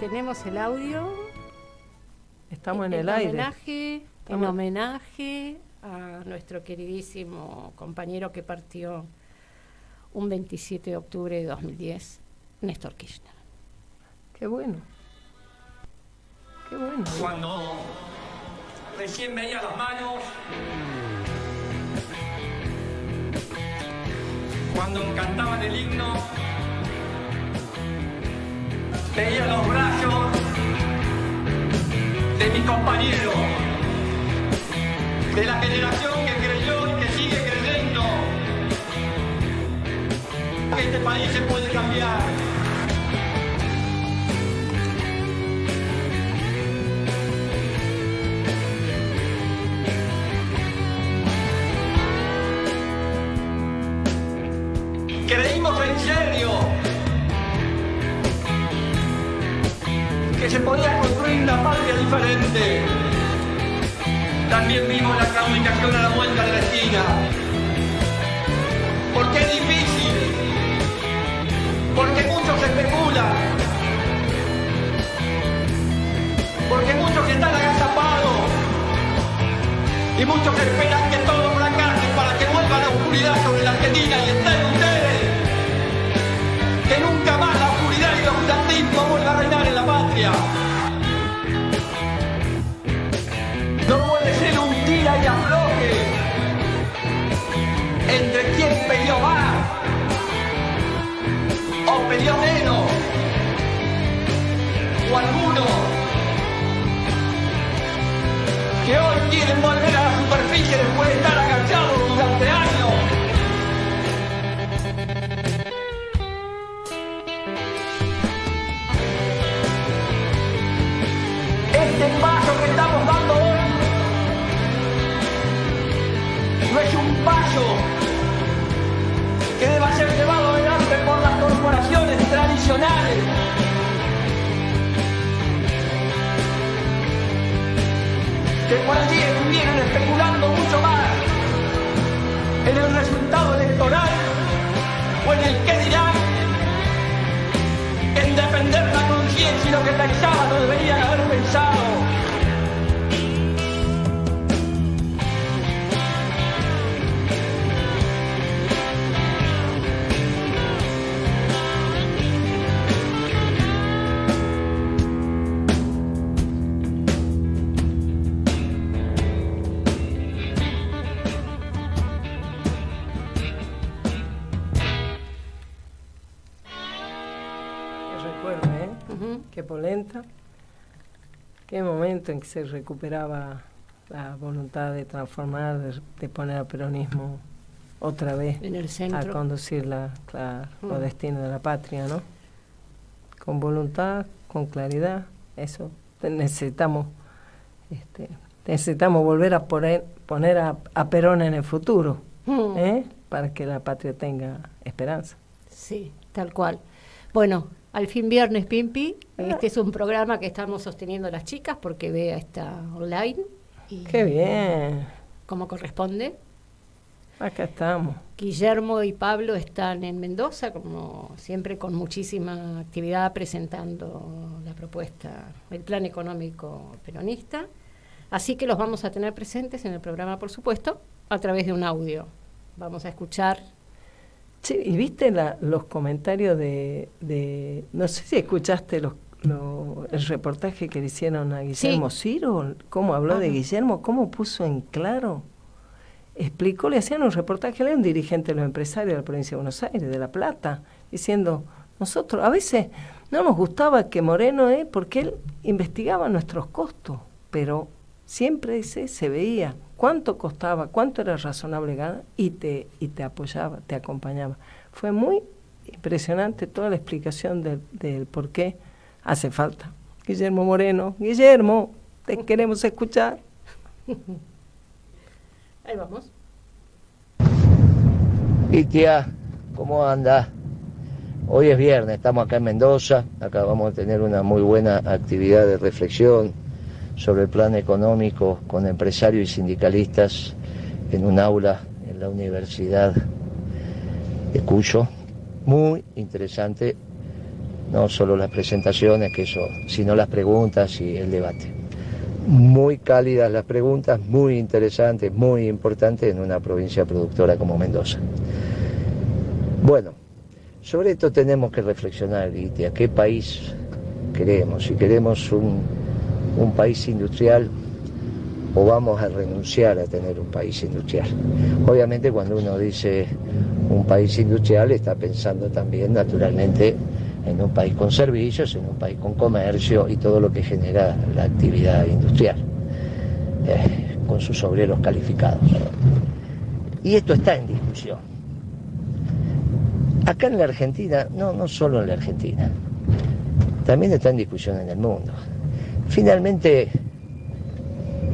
tenemos el audio. Estamos en el aire. En homenaje a nuestro queridísimo compañero que partió un 27 de octubre de 2010, Néstor Kirchner. Qué bueno. Qué bueno. Cuando recién veía las manos, cuando cantaban el himno, veía los brazos de mi compañero, de la generación que creyó y que sigue creyendo que este país se puede cambiar. Creímos en serio que se podía construir una patria diferente. También vimos la claudicación a la vuelta de la esquina. Porque es difícil, porque muchos especulan, porque muchos están agazapados y muchos esperan que todo fracase para que vuelva la oscuridad sobre la Argentina y estén ustedes. Que nunca más la oscuridad y el oscurantismo vuelva a reinar en la patria. No puede ser un tira y afloje entre quien peleó más o peleó menos, o algunos que hoy quieren volver a la superficie después de estar agachados durante años. Este paso que estamos dando hoy no es un paso que deba ser llevado adelante por las corporaciones tradicionales. Que por allí estuvieron especulando mucho más en el resultado electoral o en el qué dirán, en defender la conciencia y lo que pensaban o deberían haber pensado. Qué polenta, qué momento en que se recuperaba la voluntad de transformar, de poner al peronismo otra vez en el centro, a conducir los destinos de la patria, ¿no? Con voluntad, con claridad, eso necesitamos volver a poner a Perón en el futuro, para que la patria tenga esperanza. Sí, tal cual. Bueno, al fin viernes, Pimpi. Este es un programa que estamos sosteniendo las chicas porque Bea está online. Y ¡qué bien! Como corresponde. Acá estamos. Guillermo y Pablo están en Mendoza, como siempre, con muchísima actividad presentando la propuesta, el plan económico peronista. Así que los vamos a tener presentes en el programa, por supuesto, a través de un audio. Vamos a escuchar. Sí, ¿y viste los comentarios de no sé si escuchaste el reportaje que le hicieron a Guillermo Ciro? ¿Cómo habló de Guillermo? ¿Cómo puso en claro? Explicó, le hacían un reportaje, él era un dirigente de los empresarios de la provincia de Buenos Aires, de La Plata, diciendo, nosotros a veces no nos gustaba que Moreno, porque él investigaba nuestros costos, pero siempre se veía cuánto costaba, cuánto era razonable ganar, y te apoyaba, te acompañaba. Fue muy impresionante toda la explicación del por qué hace falta. Guillermo Moreno, Guillermo, te queremos escuchar. Ahí vamos. Y tía, ¿cómo anda? Hoy es viernes, estamos acá en Mendoza, acá vamos a tener una muy buena actividad de reflexión sobre el plan económico con empresarios y sindicalistas en un aula en la Universidad de Cuyo. Muy interesante no solo las presentaciones, que eso, sino las preguntas y el debate. Muy cálidas las preguntas, muy interesantes, muy importantes en una provincia productora como Mendoza. Bueno, sobre esto tenemos que reflexionar, Guitia, ¿qué país queremos? Si queremos un país industrial, o vamos a renunciar a tener un país industrial. Obviamente cuando uno dice un país industrial está pensando también naturalmente en un país con servicios, en un país con comercio y todo lo que genera la actividad industrial, con sus obreros calificados. Y esto está en discusión. Acá en la Argentina, no solo en la Argentina, también está en discusión en el mundo. Finalmente,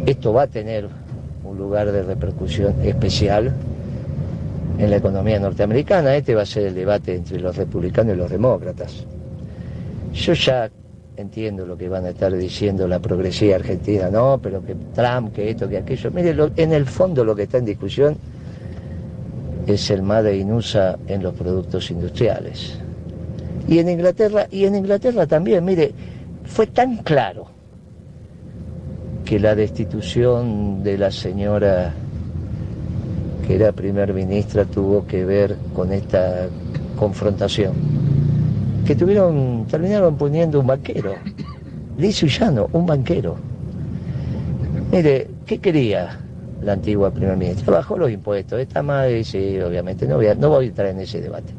esto va a tener un lugar de repercusión especial en la economía norteamericana. Este va a ser el debate entre los republicanos y los demócratas. Yo ya entiendo lo que van a estar diciendo la progresía argentina, no, pero que Trump, que esto, que aquello. Mire, en el fondo lo que está en discusión es el Made in USA en los productos industriales. Y en Inglaterra también, mire, fue tan claro que la destitución de la señora que era primer ministra tuvo que ver con esta confrontación, que terminaron poniendo un banquero, liso y llano, un banquero. Mire, ¿qué quería la antigua primer ministra? Bajó los impuestos, está mal, sí, obviamente, no voy a entrar en ese debate,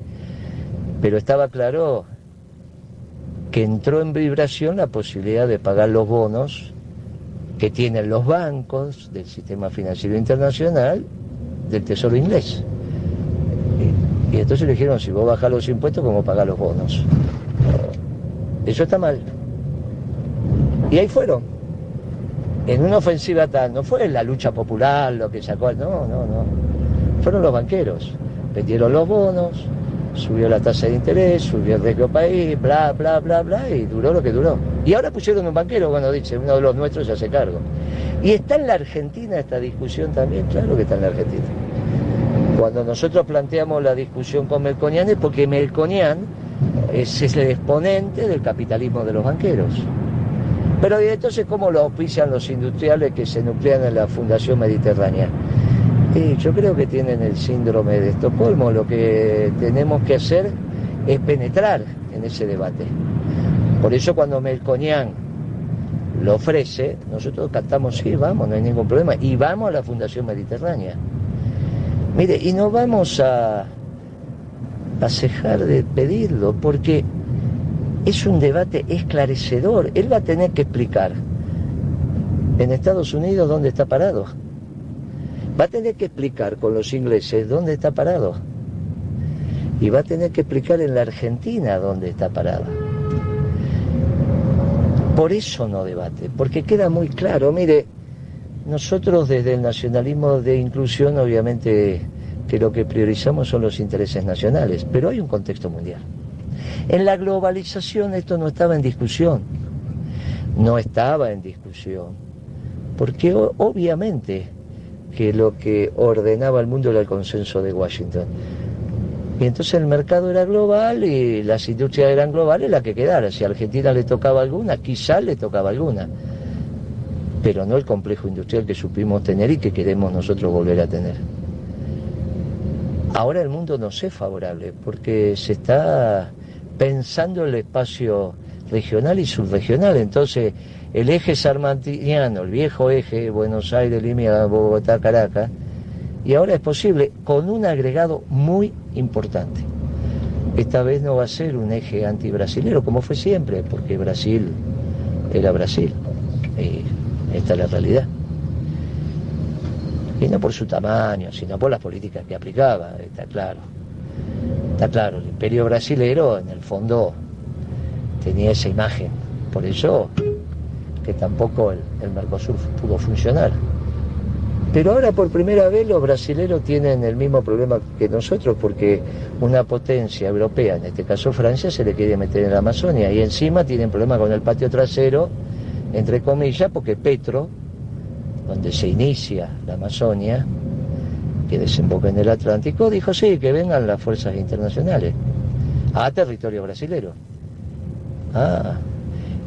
pero estaba claro que entró en vibración la posibilidad de pagar los bonos que tienen los bancos del sistema financiero internacional del Tesoro inglés. Y entonces le dijeron, si vos bajás los impuestos, ¿cómo pagás los bonos? Eso está mal. Y ahí fueron. En una ofensiva tal, no fue la lucha popular lo que sacó, no. Fueron los banqueros. Vendieron los bonos, subió la tasa de interés, subió el riesgo país, bla, bla, bla, bla, y duró lo que duró. Y ahora pusieron un banquero, cuando dice, uno de los nuestros se hace cargo. Y está en la Argentina esta discusión también, claro que está en la Argentina. Cuando nosotros planteamos la discusión con Melconian es porque Melconian es el exponente del capitalismo de los banqueros. Pero ¿y entonces cómo lo auspician los industriales que se nuclean en la Fundación Mediterránea? Yo creo que tienen el síndrome de Estocolmo. Lo que tenemos que hacer es penetrar en ese debate. Por eso cuando Melconian lo ofrece, nosotros cantamos, sí, vamos, no hay ningún problema, y vamos a la Fundación Mediterránea. Mire, y no vamos a cejar de pedirlo, porque es un debate esclarecedor. Él va a tener que explicar en Estados Unidos dónde está parado. Va a tener que explicar con los ingleses dónde está parado. Y va a tener que explicar en la Argentina dónde está parado. Por eso no debate, porque queda muy claro. Mire, nosotros desde el nacionalismo de inclusión, obviamente que lo que priorizamos son los intereses nacionales, pero hay un contexto mundial. En la globalización esto no estaba en discusión. No estaba en discusión. Porque obviamente que lo que ordenaba el mundo era el consenso de Washington. Y entonces el mercado era global y las industrias eran globales, la que quedara. Si a Argentina le tocaba alguna, quizás le tocaba alguna. Pero no el complejo industrial que supimos tener y que queremos nosotros volver a tener. Ahora el mundo no es favorable porque se está pensando el espacio regional y subregional. Entonces el eje sarmantiniano, el viejo eje Buenos Aires, Lima, Bogotá, Caracas, y ahora es posible con un agregado muy importante. Esta vez no va a ser un eje antibrasilero como fue siempre, porque Brasil era Brasil, y esta es la realidad. Y no por su tamaño, sino por las políticas que aplicaba, está claro. Está claro, el imperio brasilero en el fondo tenía esa imagen, por eso que tampoco el Mercosur pudo funcionar. Pero ahora por primera vez los brasileros tienen el mismo problema que nosotros, porque una potencia europea, en este caso Francia, se le quiere meter en la Amazonia, y encima tienen problemas con el patio trasero, entre comillas, porque Petro, donde se inicia la Amazonia, que desemboca en el Atlántico, dijo sí, que vengan las fuerzas internacionales a territorio brasilero.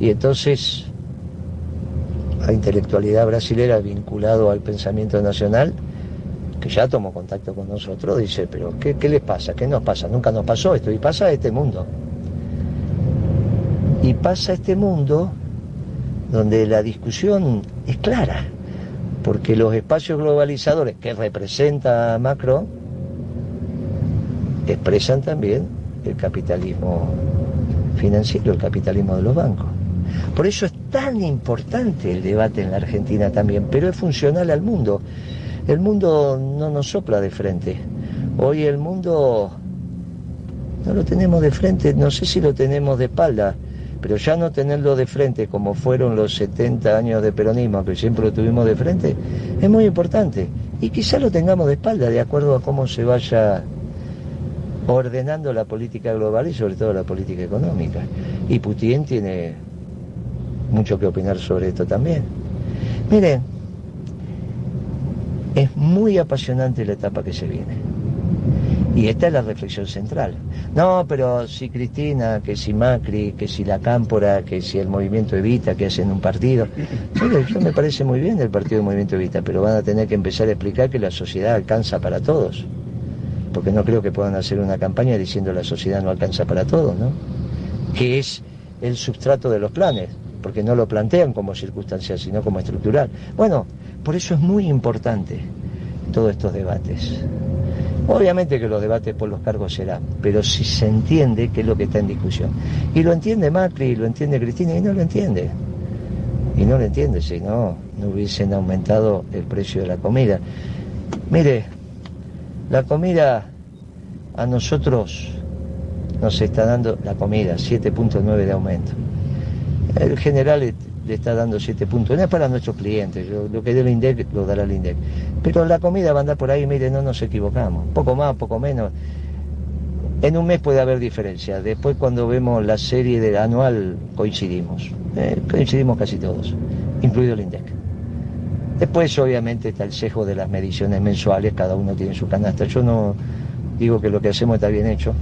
Y entonces la intelectualidad brasilera vinculado al pensamiento nacional, que ya tomó contacto con nosotros, dice, pero ¿qué les pasa? ¿Qué nos pasa? Nunca nos pasó esto, y pasa a este mundo. Y pasa a este mundo donde la discusión es clara, porque los espacios globalizadores que representa Macron expresan también el capitalismo financiero, el capitalismo de los bancos. Por eso es tan importante el debate en la Argentina también, pero es funcional al mundo. El mundo no nos sopla de frente. Hoy el mundo no lo tenemos de frente, no sé si lo tenemos de espalda, pero ya no tenerlo de frente como fueron los 70 años de peronismo, que siempre lo tuvimos de frente, es muy importante. Y quizá lo tengamos de espalda, de acuerdo a cómo se vaya ordenando la política global y sobre todo la política económica. Y Putin tiene mucho que opinar sobre esto también. Miren, es muy apasionante la etapa que se viene. Y esta es la reflexión central. No, pero si Cristina, que si Macri, que si la Cámpora, que si el Movimiento Evita, que hacen un partido. Eso me parece muy bien el partido del Movimiento Evita, pero van a tener que empezar a explicar que la sociedad alcanza para todos. Porque no creo que puedan hacer una campaña diciendo la sociedad no alcanza para todos, ¿no? Que es el substrato de los planes, porque no lo plantean como circunstancial, sino como estructural. Bueno, por eso es muy importante todos estos debates. Obviamente que los debates por los cargos serán, pero si se entiende qué es lo que está en discusión. Y lo entiende Macri, lo entiende Cristina, y no lo entiende. Y no lo entiende, si no hubiesen aumentado el precio de la comida. Mire, la comida a nosotros nos está dando, la comida, 7.9 de aumento. El general le está dando 7 puntos, no es para nuestros clientes, lo que dé el INDEC lo dará el INDEC. Pero la comida va a andar por ahí, mire, no nos equivocamos, poco más, poco menos. En un mes puede haber diferencia, después cuando vemos la serie del anual coincidimos casi todos, incluido el INDEC. Después obviamente está el sesgo de las mediciones mensuales, cada uno tiene su canasta. Yo no digo que lo que hacemos está bien hecho,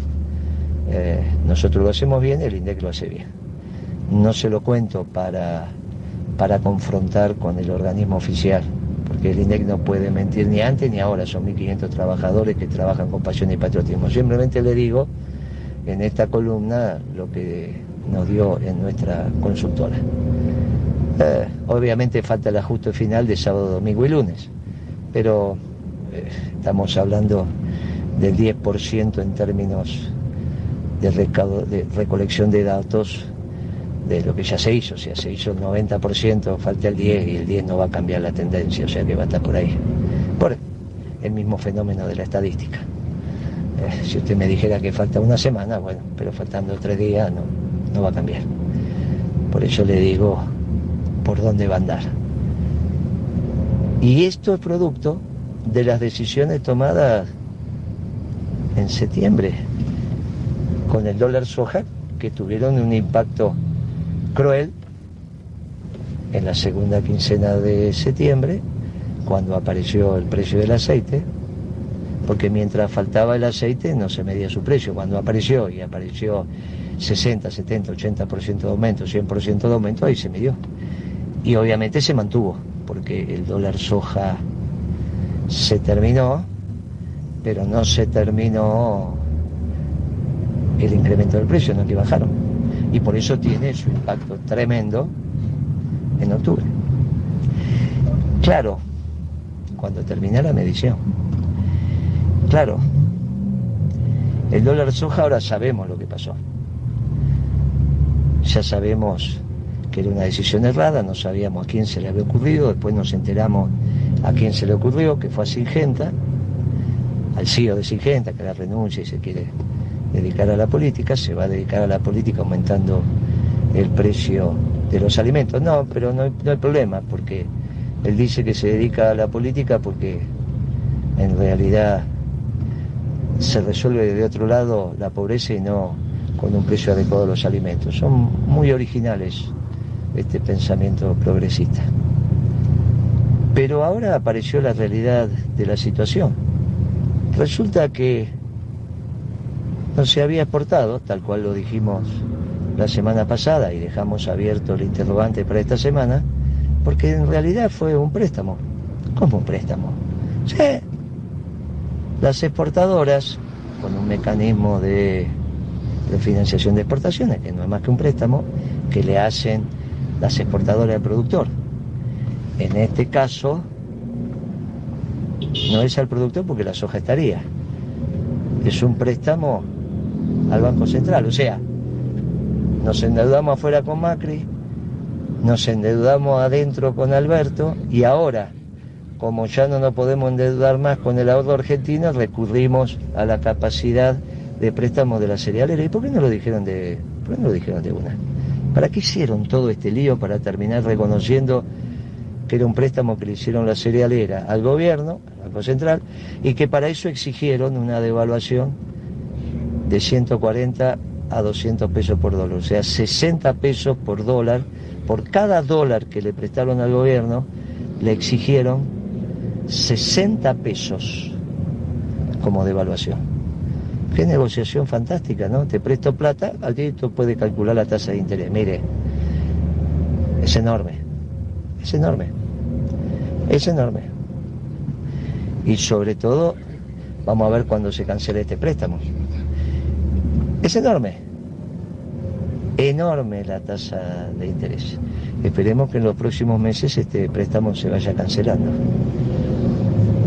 nosotros lo hacemos bien, el INDEC lo hace bien. No se lo cuento para confrontar con el organismo oficial, porque el INDEC no puede mentir ni antes ni ahora, son 1.500 trabajadores que trabajan con pasión y patriotismo. Simplemente le digo en esta columna lo que nos dio en nuestra consultora. Obviamente falta el ajuste final de sábado, domingo y lunes, pero estamos hablando del 10% en términos de recolección de datos de lo que ya se hizo. O sea, se hizo el 90%, falta el 10% y el 10% no va a cambiar la tendencia, o sea que va a estar por ahí, por el mismo fenómeno de la estadística. Si usted me dijera que falta una semana, bueno, pero faltando 3 días no va a cambiar. Por eso le digo por dónde va a andar. Y esto es producto de las decisiones tomadas en septiembre con el dólar soja, que tuvieron un impacto cruel en la segunda quincena de septiembre, cuando apareció el precio del aceite, porque mientras faltaba el aceite no se medía su precio. Cuando apareció 60, 70, 80% de aumento, 100% de aumento, ahí se midió. Y obviamente se mantuvo, porque el dólar soja se terminó, pero no se terminó el incremento del precio, no que bajaron. Y por eso tiene su impacto tremendo en octubre. Claro, cuando termina la medición. Claro, el dólar soja ahora sabemos lo que pasó. Ya sabemos que era una decisión errada, no sabíamos a quién se le había ocurrido, después nos enteramos a quién se le ocurrió, que fue a Singenta, al CEO de Singenta, que la renuncia y se quiere dedicar a la política, se va a dedicar a la política aumentando el precio de los alimentos. No, pero no hay problema, porque él dice que se dedica a la política porque en realidad se resuelve de otro lado la pobreza y no con un precio adecuado de los alimentos. Son muy originales este pensamiento progresista. Pero ahora apareció la realidad de la situación. Resulta que no se había exportado, tal cual lo dijimos la semana pasada y dejamos abierto el interrogante para esta semana, porque en realidad fue un préstamo. ¿Cómo un préstamo? Sí. Las exportadoras, con un mecanismo de financiación de exportaciones, que no es más que un préstamo, que le hacen las exportadoras al productor. En este caso, no es al productor porque la soja estaría. Es un préstamo al Banco Central, o sea, nos endeudamos afuera con Macri, nos endeudamos adentro con Alberto y ahora, como ya no nos podemos endeudar más con el ahorro argentino, recurrimos a la capacidad de préstamos de la cerealera. ¿Y por qué no lo dijeron de una? ¿Para qué hicieron todo este lío para terminar reconociendo que era un préstamo que le hicieron la cerealera al gobierno, al Banco Central, y que para eso exigieron una devaluación de 140 a 200 pesos por dólar, o sea, 60 pesos por dólar? Por cada dólar que le prestaron al gobierno, le exigieron 60 pesos como devaluación. Qué negociación fantástica, ¿no? Te presto plata, al día tú puedes calcular la tasa de interés. Mire, es enorme. Es enorme. Es enorme. Y sobre todo, vamos a ver cuándo se cancela este préstamo. Es enorme. Enorme la tasa de interés. Esperemos que en los próximos meses este préstamo se vaya cancelando.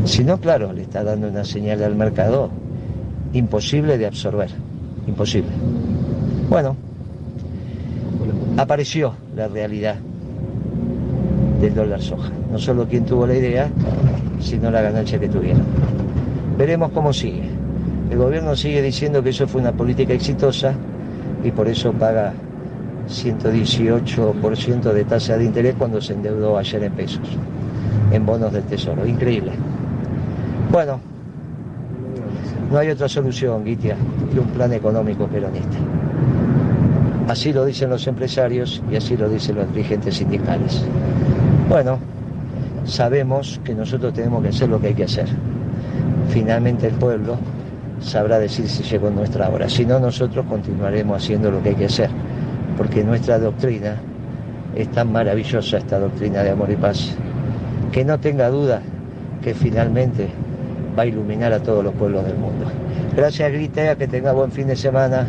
Si no, claro, le está dando una señal al mercado imposible de absorber. Imposible. Bueno, apareció la realidad del dólar soja. No solo quien tuvo la idea, sino la ganancia que tuvieron. Veremos cómo sigue. El gobierno sigue diciendo que eso fue una política exitosa y por eso paga 118% de tasa de interés cuando se endeudó ayer en pesos, en bonos del Tesoro. Increíble. Bueno, no hay otra solución, Guitia, que un plan económico peronista. Así lo dicen los empresarios y así lo dicen los dirigentes sindicales. Bueno, sabemos que nosotros tenemos que hacer lo que hay que hacer. Finalmente el pueblo sabrá decir si llegó nuestra hora. Si no, nosotros continuaremos haciendo lo que hay que hacer, porque nuestra doctrina es tan maravillosa, esta doctrina de amor y paz, que no tenga duda que finalmente va a iluminar a todos los pueblos del mundo. Gracias, Gritea, que tenga buen fin de semana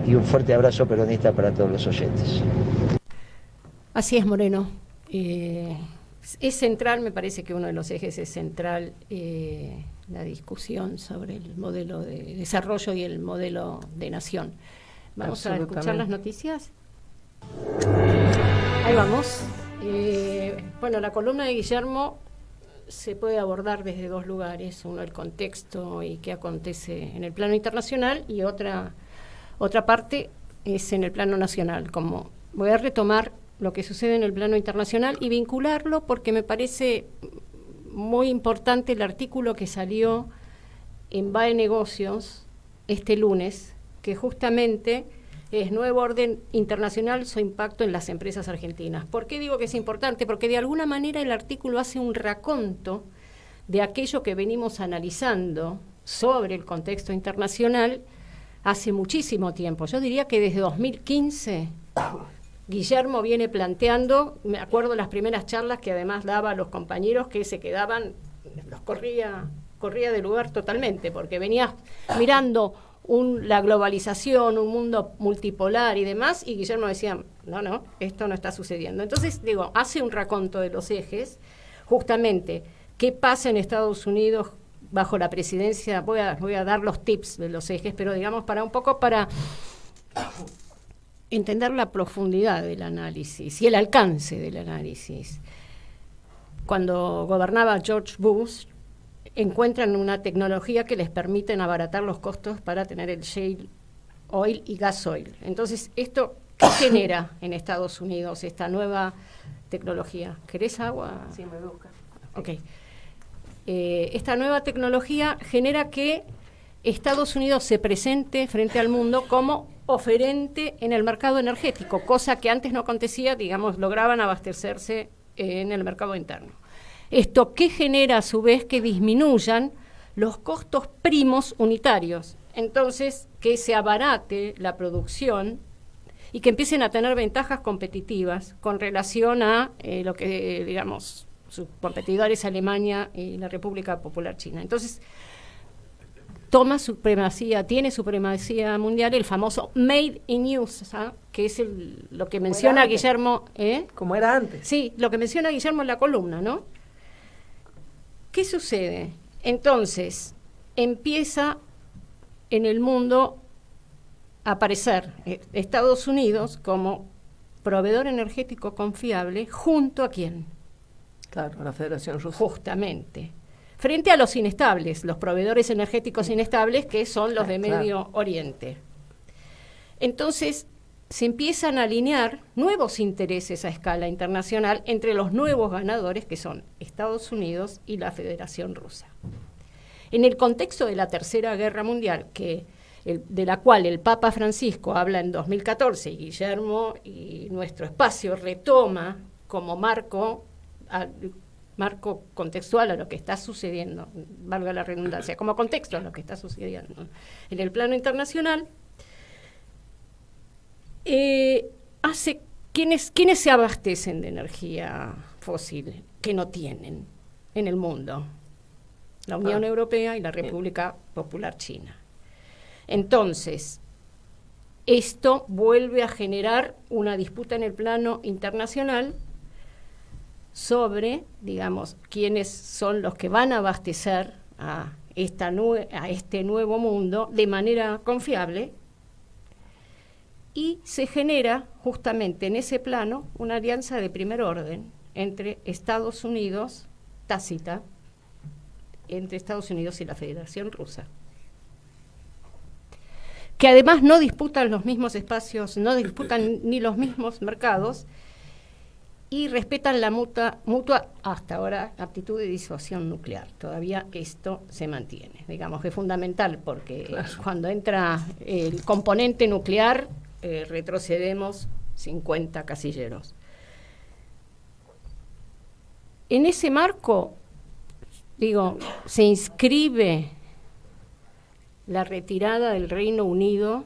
y un fuerte abrazo peronista para todos los oyentes. Así es, Moreno. Es central, me parece que uno de los ejes es central la discusión sobre el modelo de desarrollo y el modelo de nación. Vamos a escuchar las noticias. Ahí vamos. Bueno, la columna de Guillermo se puede abordar desde dos lugares, uno el contexto y qué acontece en el plano internacional y otra parte es en el plano nacional. Como voy a retomar lo que sucede en el plano internacional y vincularlo porque me parece muy importante el artículo que salió en BAE Negocios este lunes, que justamente es Nuevo Orden Internacional, su impacto en las empresas argentinas. ¿Por qué digo que es importante? Porque de alguna manera el artículo hace un raconto de aquello que venimos analizando sobre el contexto internacional hace muchísimo tiempo. Yo diría que desde 2015 Guillermo viene planteando, me acuerdo de las primeras charlas que además daba a los compañeros que se quedaban, los corría de lugar totalmente, porque venías mirando la globalización, un mundo multipolar y demás, y Guillermo decía, no, esto no está sucediendo. Entonces, digo, hace un raconto de los ejes, justamente, qué pasa en Estados Unidos bajo la presidencia, voy a dar los tips de los ejes, pero digamos para entender la profundidad del análisis y el alcance del análisis. Cuando gobernaba George Bush, encuentran una tecnología que les permite abaratar los costos para tener el shale oil y gas oil. Entonces, ¿esto qué genera en Estados Unidos, esta nueva tecnología? ¿Querés agua? Sí, me busca. Ok. Esta nueva tecnología genera que Estados Unidos se presente frente al mundo como oferente en el mercado energético, cosa que antes no acontecía, digamos, lograban abastecerse en el mercado interno. Esto que genera a su vez que disminuyan los costos primos unitarios, entonces que se abarate la producción y que empiecen a tener ventajas competitivas con relación a lo que, digamos, sus competidores Alemania y la República Popular China. Entonces, tiene supremacía mundial el famoso Made in USA, que es lo que menciona Guillermo. Como era antes. Sí, lo que menciona Guillermo en la columna, ¿no? ¿Qué sucede? Entonces, empieza en el mundo a aparecer Estados Unidos como proveedor energético confiable, ¿junto a quién? Claro, la Federación Rusa. Justamente. Frente a los inestables, los proveedores energéticos inestables, que son los de Medio Oriente. Entonces, se empiezan a alinear nuevos intereses a escala internacional entre los nuevos ganadores, que son Estados Unidos y la Federación Rusa. En el contexto de la Tercera Guerra Mundial, de la cual el Papa Francisco habla en 2014, y Guillermo y Nuestro Espacio retoma como marco contextual a lo que está sucediendo, valga la redundancia, como contexto a lo que está sucediendo en el plano internacional, ¿quiénes se abastecen de energía fósil que no tienen en el mundo? La Unión Europea y la República Popular China. Entonces, esto vuelve a generar una disputa en el plano internacional sobre, digamos, quiénes son los que van a abastecer a este nuevo mundo de manera confiable, y se genera justamente en ese plano una alianza de primer orden entre Estados Unidos, tácita, entre Estados Unidos y la Federación Rusa, que además no disputan los mismos espacios, no disputan ni los mismos mercados, y respetan la mutua, hasta ahora, aptitud de disuasión nuclear. Todavía esto se mantiene. Digamos que es fundamental, porque cuando entra el componente nuclear, retrocedemos 50 casilleros. En ese marco, se inscribe la retirada del Reino Unido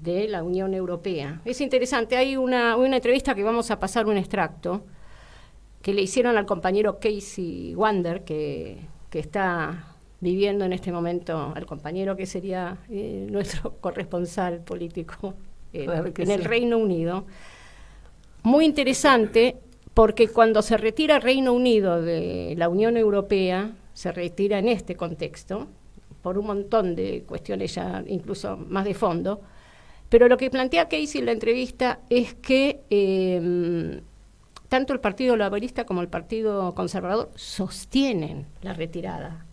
de la Unión Europea. Es interesante, hay una entrevista que vamos a pasar un extracto, que le hicieron al compañero Casey Wander, que está viviendo en este momento, al compañero que sería nuestro corresponsal político en el Reino Unido. Muy interesante, porque cuando se retira el Reino Unido de la Unión Europea, se retira en este contexto, por un montón de cuestiones ya incluso más de fondo, pero lo que plantea Casey en la entrevista es que tanto el Partido Laborista como el Partido Conservador sostienen la retirada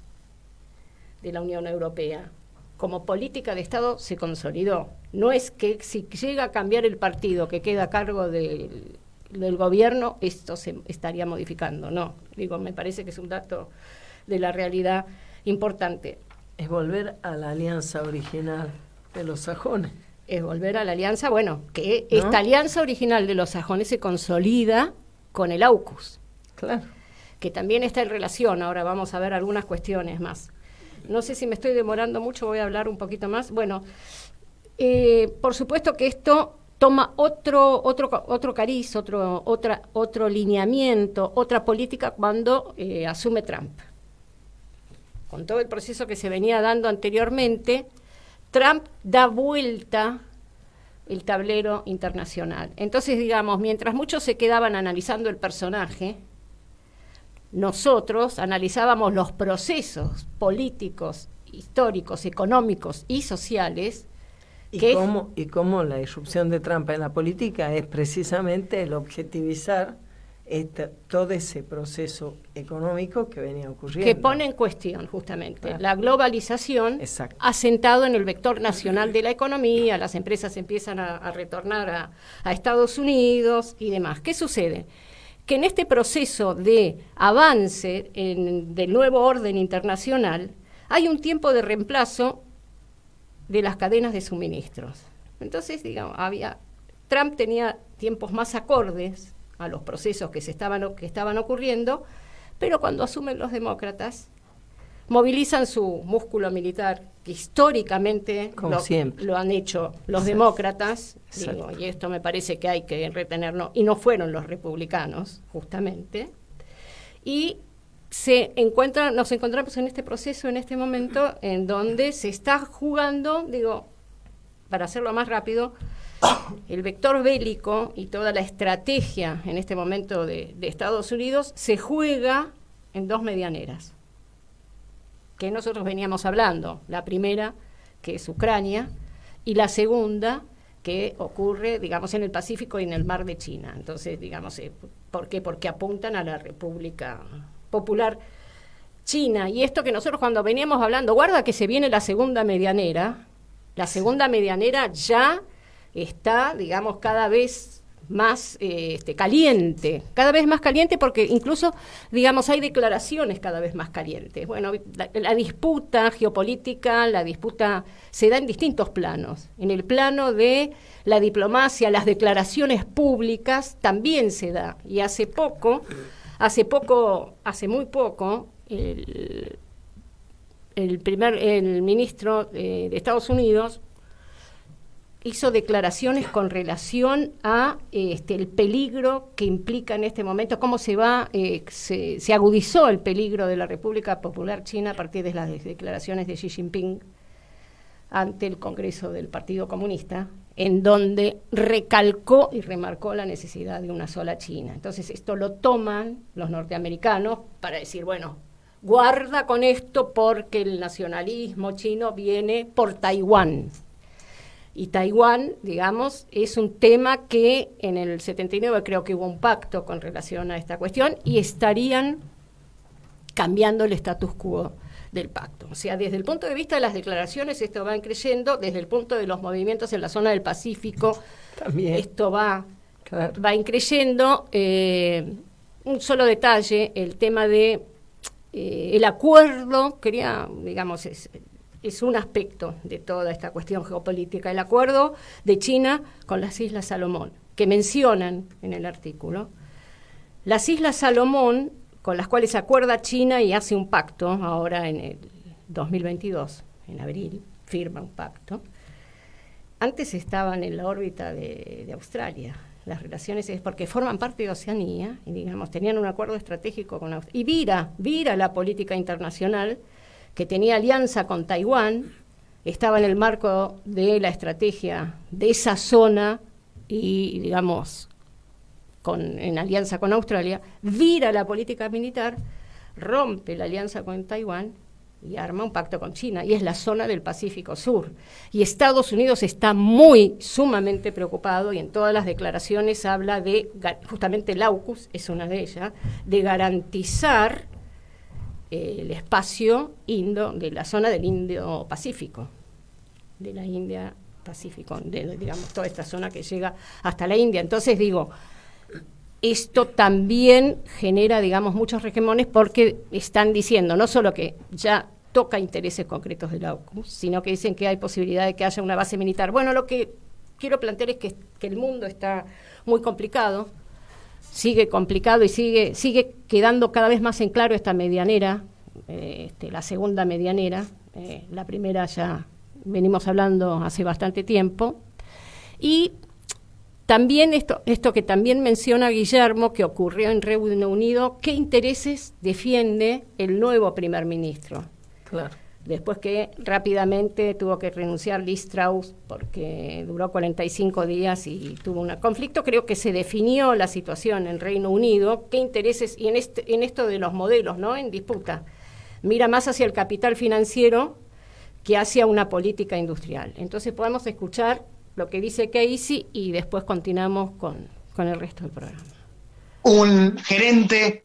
de la Unión Europea. Como política de Estado se consolidó. No es que si llega a cambiar el partido que queda a cargo del gobierno, esto se estaría modificando. No, me parece que es un dato de la realidad importante. Es volver a la alianza original de los sajones. Es volver a la alianza, que ¿no? Esta alianza original de los sajones se consolida con el AUKUS. Claro. Que también está en relación, ahora vamos a ver algunas cuestiones más. No sé si me estoy demorando mucho, voy a hablar un poquito más. Por supuesto que esto toma otro cariz, otro lineamiento, otra política cuando asume Trump. Con todo el proceso que se venía dando anteriormente, Trump da vuelta el tablero internacional. Entonces, mientras muchos se quedaban analizando el personaje, nosotros analizábamos los procesos políticos, históricos, económicos y sociales. Y cómo la irrupción de Trump en la política es precisamente el objetivizar todo ese proceso económico que venía ocurriendo. Que pone en cuestión justamente la globalización. Exacto. Asentado en el vector nacional de la economía, las empresas empiezan a retornar a Estados Unidos y demás. ¿Qué sucede? Que en este proceso de avance del nuevo orden internacional hay un tiempo de reemplazo de las cadenas de suministros. Entonces, Trump tenía tiempos más acordes a los procesos que estaban ocurriendo, pero cuando asumen los demócratas movilizan su músculo militar, que históricamente lo han hecho los demócratas, digo, y esto me parece que hay que retenerlo, y no fueron los republicanos, justamente, y nos encontramos en este proceso, en este momento, en donde se está jugando, digo, para hacerlo más rápido, el vector bélico y toda la estrategia en este momento de Estados Unidos se juega en dos medianeras, que nosotros veníamos hablando. La primera, que es Ucrania, y la segunda, que ocurre, digamos, en el Pacífico y en el Mar de China. Entonces, digamos, ¿por qué? Porque apuntan a la República Popular China. Y esto que nosotros cuando veníamos hablando, guarda que se viene la segunda medianera ya está, digamos, cada vez más caliente, porque incluso, digamos, hay declaraciones cada vez más calientes. Bueno, la disputa geopolítica, la disputa se da en distintos planos. En el plano de la diplomacia, las declaraciones públicas también se da. Y hace muy poco, el ministro de Estados Unidos hizo declaraciones con relación a el peligro que implica en este momento, cómo se agudizó el peligro de la República Popular China a partir de las declaraciones de Xi Jinping ante el Congreso del Partido Comunista, en donde recalcó y remarcó la necesidad de una sola China. Entonces esto lo toman los norteamericanos para decir, bueno, guarda con esto porque el nacionalismo chino viene por Taiwán. Y Taiwán, digamos, es un tema que en el 79 creo que hubo un pacto con relación a esta cuestión y estarían cambiando el status quo del pacto. O sea, desde el punto de vista de las declaraciones esto va creciendo, desde el punto de los movimientos en la zona del Pacífico también esto va increyendo. Un solo detalle, el tema de el acuerdo, digamos, es un aspecto de toda esta cuestión geopolítica, el acuerdo de China con las Islas Salomón, que mencionan en el artículo. Las Islas Salomón, con las cuales se acuerda China y hace un pacto, ahora en el 2022, en abril, firma un pacto, antes estaban en la órbita de Australia. Las relaciones es porque forman parte de Oceanía y, digamos, tenían un acuerdo estratégico con Australia. Y vira la política internacional, que tenía alianza con Taiwán, estaba en el marco de la estrategia de esa zona y, digamos, en alianza con Australia, vira la política militar, rompe la alianza con Taiwán y arma un pacto con China, y es la zona del Pacífico Sur. Y Estados Unidos está sumamente preocupado, y en todas las declaraciones habla de, justamente el AUKUS es una de ellas, de garantizar el espacio de la zona del Indo-Pacífico, de la India-Pacífico, digamos, toda esta zona que llega hasta la India. Entonces, digo, esto también genera, digamos, muchos regemones, porque están diciendo no solo que ya toca intereses concretos del AUKUS, sino que dicen que hay posibilidad de que haya una base militar. Bueno, lo que quiero plantear es que el mundo está muy complicado, sigue complicado y sigue quedando cada vez más en claro esta medianera, la segunda medianera. La primera ya venimos hablando hace bastante tiempo. Y también esto que también menciona Guillermo, que ocurrió en Reino Unido, ¿qué intereses defiende el nuevo primer ministro? Claro. Después que rápidamente tuvo que renunciar Liz Truss porque duró 45 días y tuvo un conflicto, creo que se definió la situación en Reino Unido, qué intereses, y en esto de los modelos, ¿no?, en disputa, mira más hacia el capital financiero que hacia una política industrial. Entonces podemos escuchar lo que dice Casey y después continuamos con el resto del programa. Un gerente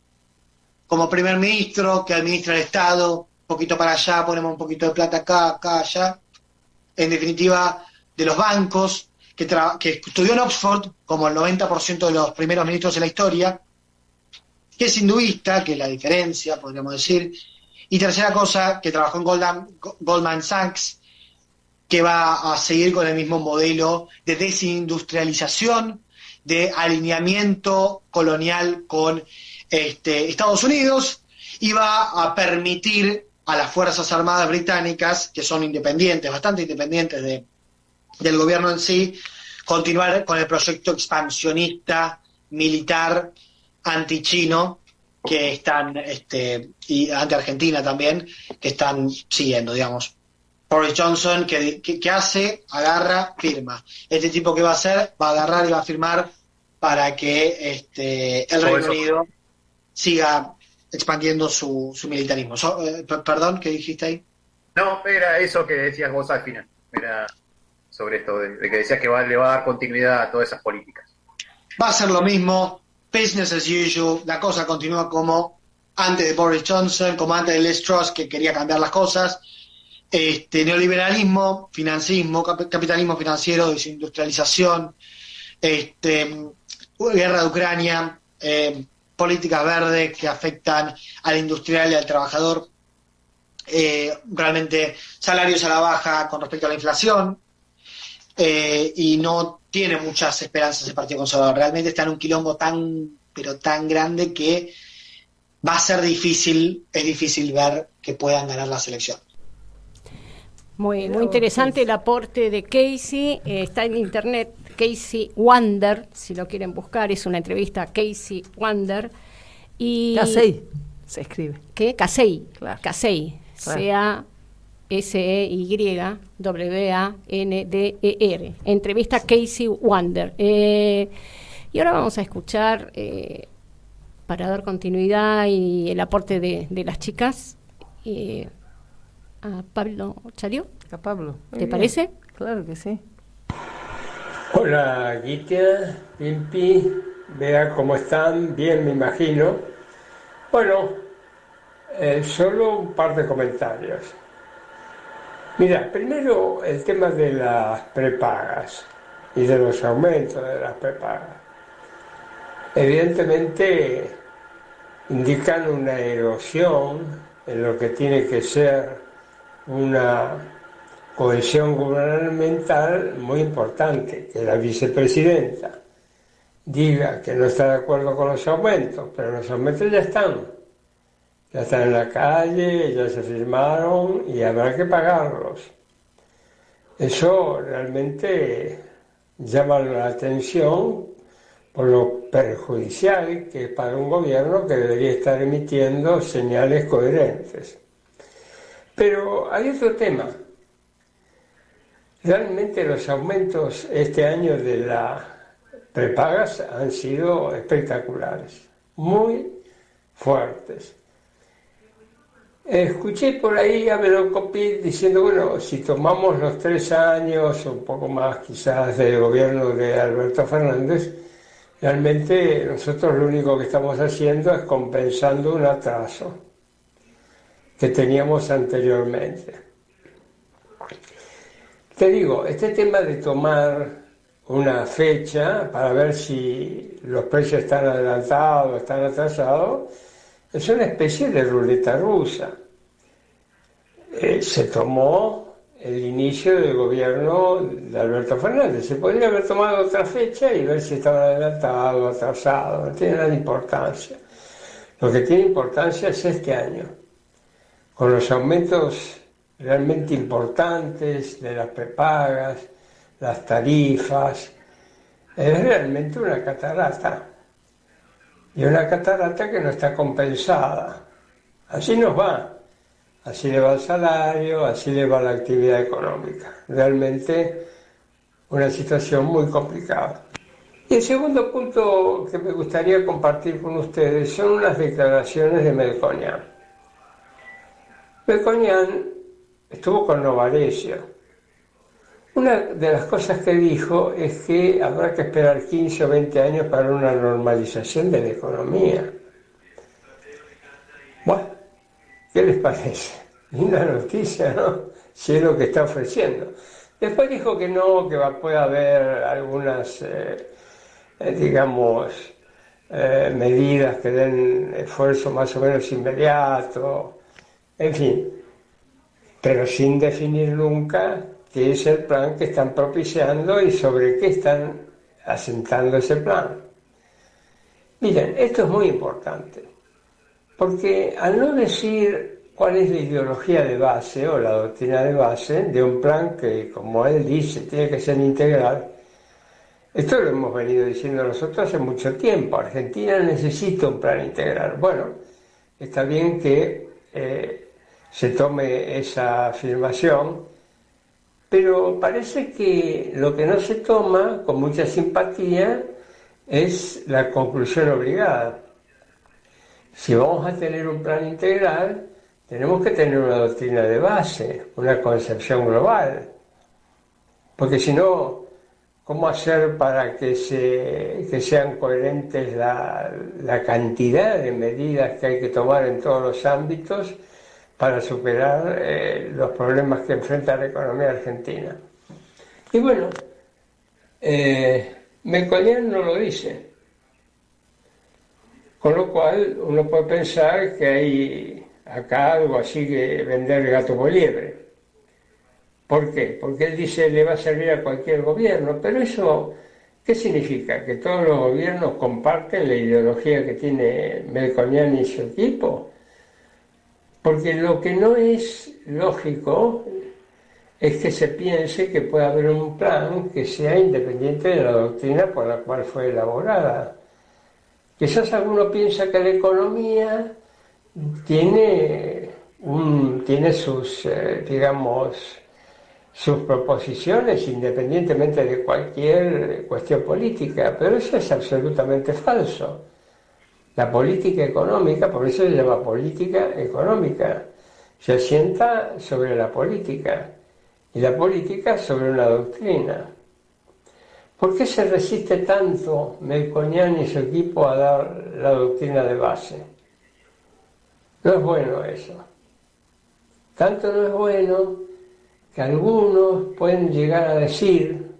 como primer ministro que administra el Estado, un poquito para allá, ponemos un poquito de plata acá, allá. En definitiva, de los bancos, que estudió en Oxford, como el 90% de los primeros ministros en la historia, que es hinduista, que es la diferencia, podríamos decir. Y tercera cosa, que trabajó en Goldman Sachs, que va a seguir con el mismo modelo de desindustrialización, de alineamiento colonial con Estados Unidos, y va a permitir a las Fuerzas Armadas británicas, que son independientes, bastante independientes del gobierno en sí, continuar con el proyecto expansionista militar antichino que están, y anti-Argentina también, que están siguiendo, digamos. Boris Johnson, que hace, agarra, firma. Este tipo que va a hacer, va a agarrar y va a firmar para que el Reino Unido siga expandiendo su militarismo. Perdón, ¿qué dijiste ahí? No, era eso que decías vos al final. Era sobre esto, de que decías que le va a dar continuidad a todas esas políticas. Va a ser lo mismo, business as usual, la cosa continúa como antes de Boris Johnson, como antes de Liz Truss, que quería cambiar las cosas. Neoliberalismo, financismo, capitalismo financiero, desindustrialización, guerra de Ucrania, políticas verdes que afectan al industrial y al trabajador, realmente salarios a la baja con respecto a la inflación, y no tiene muchas esperanzas el Partido Conservador. Realmente está en un quilombo pero tan grande que va a ser difícil ver que puedan ganar las elecciones. Muy interesante el aporte de Casey, está en internet, Casey Wonder, si lo quieren buscar, es una entrevista a Casey Wonder. Y Casey se escribe. ¿Qué? Casey, claro. Casey, Claro. Caseywander, entrevista a Casey Wonder. Y ahora vamos a escuchar, para dar continuidad y el aporte de las chicas, a Pablo Chalió. A Pablo. ¿Te parece? Claro que sí. Hola, Gitia, Pimpi, vea cómo están, bien me imagino. Bueno, solo un par de comentarios. Mira, primero el tema de las prepagas y de los aumentos de las prepagas. Evidentemente indican una erosión en lo que tiene que ser una cohesión gubernamental muy importante, que la vicepresidenta diga que no está de acuerdo con los aumentos, pero los aumentos ya están en la calle, ya se firmaron y habrá que pagarlos. Eso realmente llama la atención por lo perjudicial que es para un gobierno que debería estar emitiendo señales coherentes. Pero hay otro tema. Realmente los aumentos este año de las prepagas han sido espectaculares, muy fuertes. Escuché por ahí a Melocopit diciendo, bueno, si tomamos los 3 años, o un poco más quizás, del gobierno de Alberto Fernández, realmente nosotros lo único que estamos haciendo es compensando un atraso que teníamos anteriormente. Te digo, este tema de tomar una fecha para ver si los precios están adelantados o están atrasados es una especie de ruleta rusa. Se tomó el inicio del gobierno de Alberto Fernández. Se podría haber tomado otra fecha y ver si estaban adelantados, atrasados. No tiene nada de importancia. Lo que tiene importancia es este año, con los aumentos realmente importantes de las prepagas, las tarifas. Es realmente una catarata. Y una catarata que no está compensada. Así nos va. Así le va el salario, así le va la actividad económica. Realmente una situación muy complicada. Y el segundo punto que me gustaría compartir con ustedes son unas declaraciones de Melconian. Melconian estuvo con Novarecio. Una de las cosas que dijo es que habrá que esperar 15 o 20 años para una normalización de la economía. Bueno, ¿qué les parece? Linda noticia, ¿no? Si es lo que está ofreciendo. Después dijo que no, que puede haber algunas, medidas que den esfuerzo más o menos inmediato, en fin, pero sin definir nunca qué es el plan que están propiciando y sobre qué están asentando ese plan. Miren, esto es muy importante, porque al no decir cuál es la ideología de base o la doctrina de base de un plan que, como él dice, tiene que ser integral. Esto lo hemos venido diciendo nosotros hace mucho tiempo. Argentina necesita un plan integral. Bueno, está bien que se tome esa afirmación, pero parece que lo que no se toma con mucha simpatía es la conclusión obligada. Si vamos a tener un plan integral, tenemos que tener una doctrina de base, una concepción global, porque si no, ¿cómo hacer para que sean coherentes la cantidad de medidas que hay que tomar en todos los ámbitos para superar los problemas que enfrenta la economía argentina? Y bueno, Melconian no lo dice, con lo cual uno puede pensar que hay acá algo así que vender gato por liebre. ¿Por qué? Porque él dice le va a servir a cualquier gobierno, pero eso, ¿qué significa? ¿Que todos los gobiernos comparten la ideología que tiene Melconian y su equipo? Porque lo que no es lógico es que se piense que puede haber un plan que sea independiente de la doctrina por la cual fue elaborada. Quizás alguno piensa que la economía tiene sus, digamos, sus proposiciones independientemente de cualquier cuestión política, pero eso es absolutamente falso. La política económica, por eso se llama política económica, se asienta sobre la política y la política sobre una doctrina. ¿Por qué se resiste tanto Melconian y su equipo a dar la doctrina de base? No es bueno eso. Tanto no es bueno que algunos pueden llegar a decir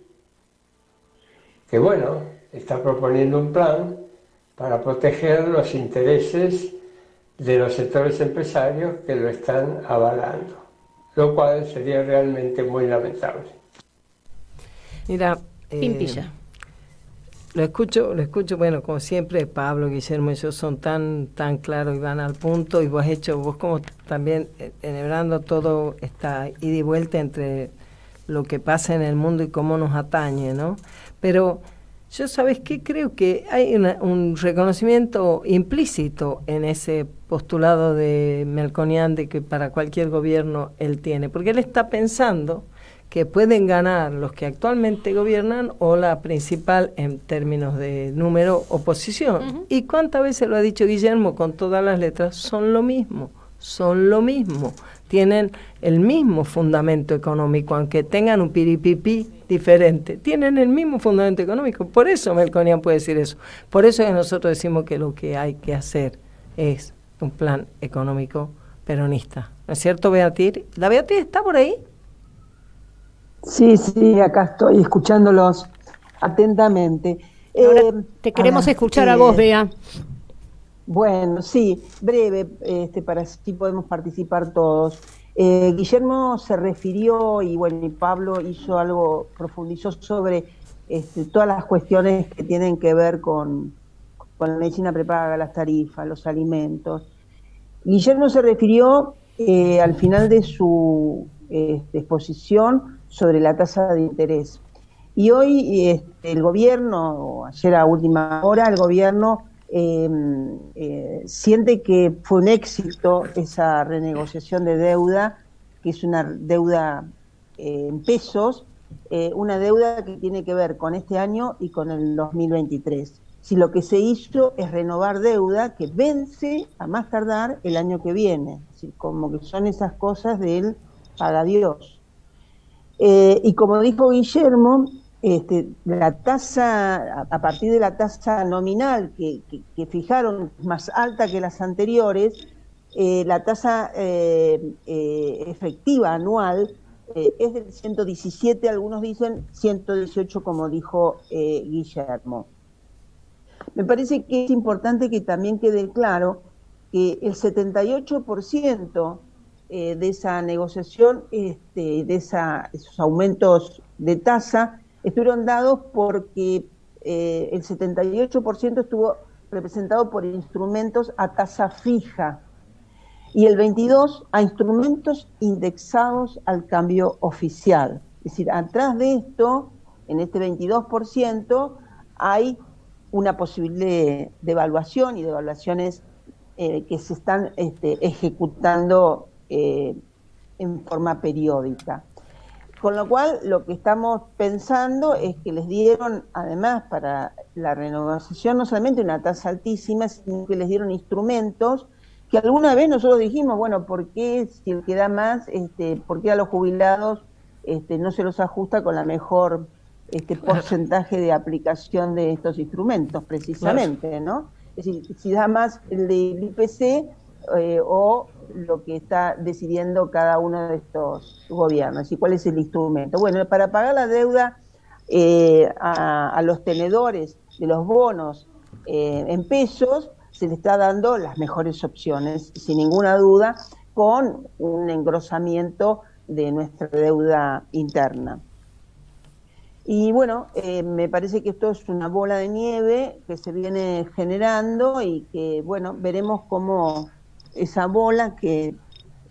que, bueno, está proponiendo un plan para proteger los intereses de los sectores empresarios que lo están avalando, lo cual sería realmente muy lamentable. Mira, Pimpilla. Lo escucho, bueno, como siempre, Pablo, Guillermo y yo son tan claros y van al punto, y vos como también enhebrando todo esta ida y vuelta entre lo que pasa en el mundo y cómo nos atañe, ¿no? Pero yo, ¿sabes qué? Creo que hay un reconocimiento implícito en ese postulado de Melconian de que para cualquier gobierno él tiene, porque él está pensando que pueden ganar los que actualmente gobiernan o la principal en términos de número oposición. Uh-huh. ¿Y cuántas veces lo ha dicho Guillermo con todas las letras? Son lo mismo, tienen el mismo fundamento económico, aunque tengan un piripipí diferente, tienen el mismo fundamento económico. Por eso Melconian puede decir eso, por eso es que nosotros decimos que lo que hay que hacer es un plan económico peronista. ¿No es cierto, Beatriz? ¿La Beatriz está por ahí? Sí, acá estoy escuchándolos atentamente. Ahora te queremos escuchar a vos, Bea. Bueno, sí, breve, para así podemos participar todos. Guillermo se refirió, y bueno, y Pablo hizo algo, profundizó sobre todas las cuestiones que tienen que ver con la medicina prepaga, las tarifas, los alimentos. Guillermo se refirió al final de su exposición sobre la tasa de interés. Y hoy el gobierno, o ayer a última hora, el gobierno siente que fue un éxito esa renegociación de deuda, que es una deuda en pesos, una deuda que tiene que ver con este año y con el 2023. Si lo que se hizo es renovar deuda que vence a más tardar el año que viene, así como que son esas cosas del paga Dios. Y como dijo Guillermo, la tasa, a partir de la tasa nominal que fijaron más alta que las anteriores, la tasa efectiva anual es del 117, algunos dicen 118, como dijo Guillermo. Me parece que es importante que también quede claro que el 78% de esa negociación, de esos aumentos de tasa, estuvieron dados porque el 78% estuvo representado por instrumentos a tasa fija. y el 22 a instrumentos indexados al cambio oficial. Es decir, atrás de esto, en este 22%, hay una posible devaluación y devaluaciones que se están ejecutando en forma periódica. Con lo cual, lo que estamos pensando es que les dieron, además, para la renegociación, no solamente una tasa altísima, sino que les dieron instrumentos que alguna vez nosotros dijimos, bueno, ¿por qué si el que da más, por qué a los jubilados no se los ajusta con la mejor porcentaje de aplicación de estos instrumentos, precisamente, ¿no? Es decir, si da más el del IPC o lo que está decidiendo cada uno de estos gobiernos, y cuál es el instrumento. Bueno, para pagar la deuda a los tenedores de los bonos en pesos, se le está dando las mejores opciones, sin ninguna duda, con un engrosamiento de nuestra deuda interna. Y bueno, me parece que esto es una bola de nieve que se viene generando y que, bueno, veremos cómo esa bola, que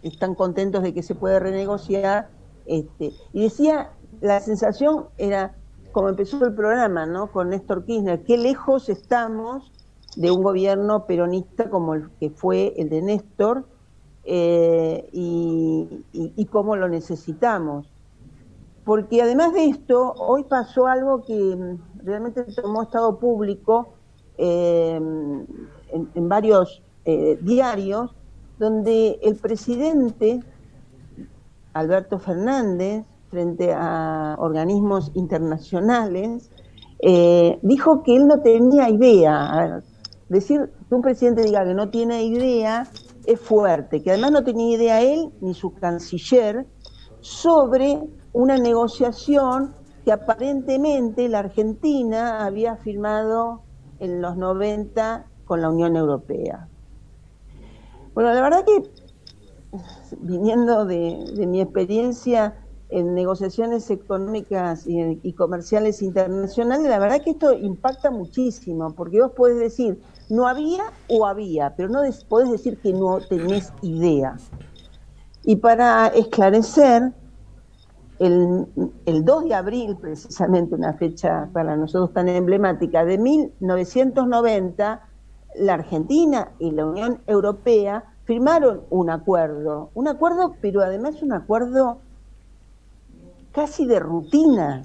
están contentos de que se puede renegociar, y decía, la sensación era, como empezó el programa, ¿no?, con Néstor Kirchner, qué lejos estamos de un gobierno peronista como el que fue el de Néstor, y cómo lo necesitamos. Porque además de esto, hoy pasó algo que realmente tomó estado público en varios diarios, donde el presidente Alberto Fernández, frente a organismos internacionales, dijo que él no tenía idea. A ver, decir que un presidente diga que no tiene idea es fuerte, que además no tenía idea él ni su canciller sobre una negociación que aparentemente la Argentina había firmado en los 90 con la Unión Europea. Bueno, la verdad que, viniendo de mi experiencia en negociaciones económicas y comerciales internacionales, la verdad que esto impacta muchísimo, porque vos podés decir, no había o había, pero no podés decir que no tenés idea. Y para esclarecer, el 2 de abril, precisamente una fecha para nosotros tan emblemática, de 1990, la Argentina y la Unión Europea firmaron un acuerdo, pero además un acuerdo casi de rutina.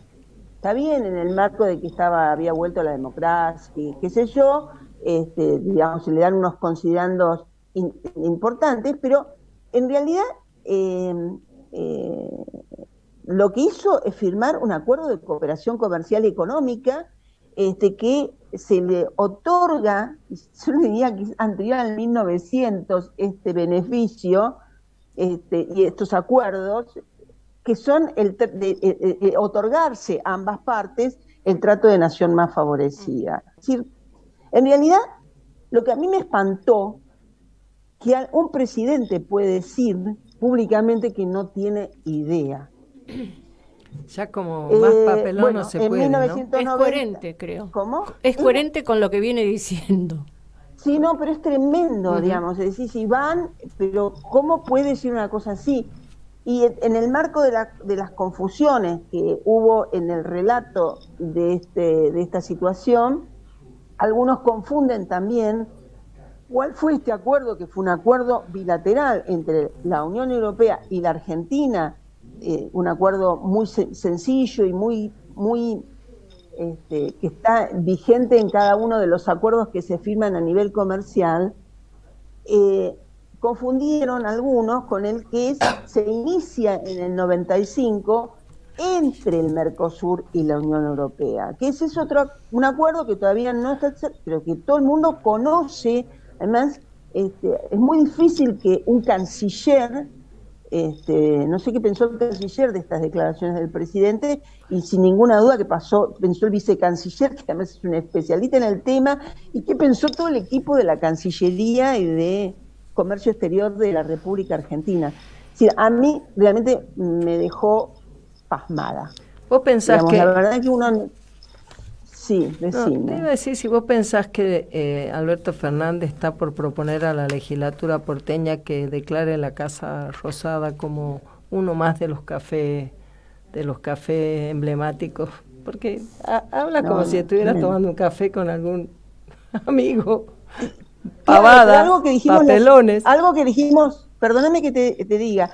Está bien, en el marco de que había vuelto la democracia, qué sé yo, digamos, se le dan unos considerandos importantes, pero en realidad lo que hizo es firmar un acuerdo de cooperación comercial y económica que se le otorga, yo le diría que es anterior al 1900, este beneficio y estos acuerdos, que son otorgarse a ambas partes el trato de nación más favorecida. Es decir, en realidad, lo que a mí me espantó, que un presidente puede decir públicamente que no tiene idea. Ya como más papelón no se puede, 1990, ¿no? Es coherente, creo. ¿Cómo? Es coherente con lo que viene diciendo. Sí, no, pero es tremendo, digamos. Es decir, si van, pero ¿cómo puede decir una cosa así? Y en el marco de las confusiones que hubo en el relato de esta situación, algunos confunden también cuál fue este acuerdo, que fue un acuerdo bilateral entre la Unión Europea y la Argentina, un acuerdo muy sencillo y muy que está vigente en cada uno de los acuerdos que se firman a nivel comercial. Confundieron algunos con el que se inicia en el 95 entre el Mercosur y la Unión Europea, que ese es un acuerdo que todavía no está, pero que todo el mundo conoce. Además, es muy difícil que un canciller, no sé qué pensó el canciller de estas declaraciones del presidente, y sin ninguna duda que pensó el vicecanciller, que además es un especialista en el tema, y qué pensó todo el equipo de la Cancillería y de Comercio Exterior de la República Argentina. Es decir, a mí realmente me dejó pasmada. ¿Vos pensás que...? La verdad es que uno... Sí, decime. No, te iba a decir, si vos pensás que Alberto Fernández está por proponer a la legislatura porteña que declare la Casa Rosada como uno más de los cafés emblemáticos, porque habla como si estuviera tomando un café con algún amigo. Pavada, algo que dijimos, papelones. Algo que dijimos, perdóname que te diga,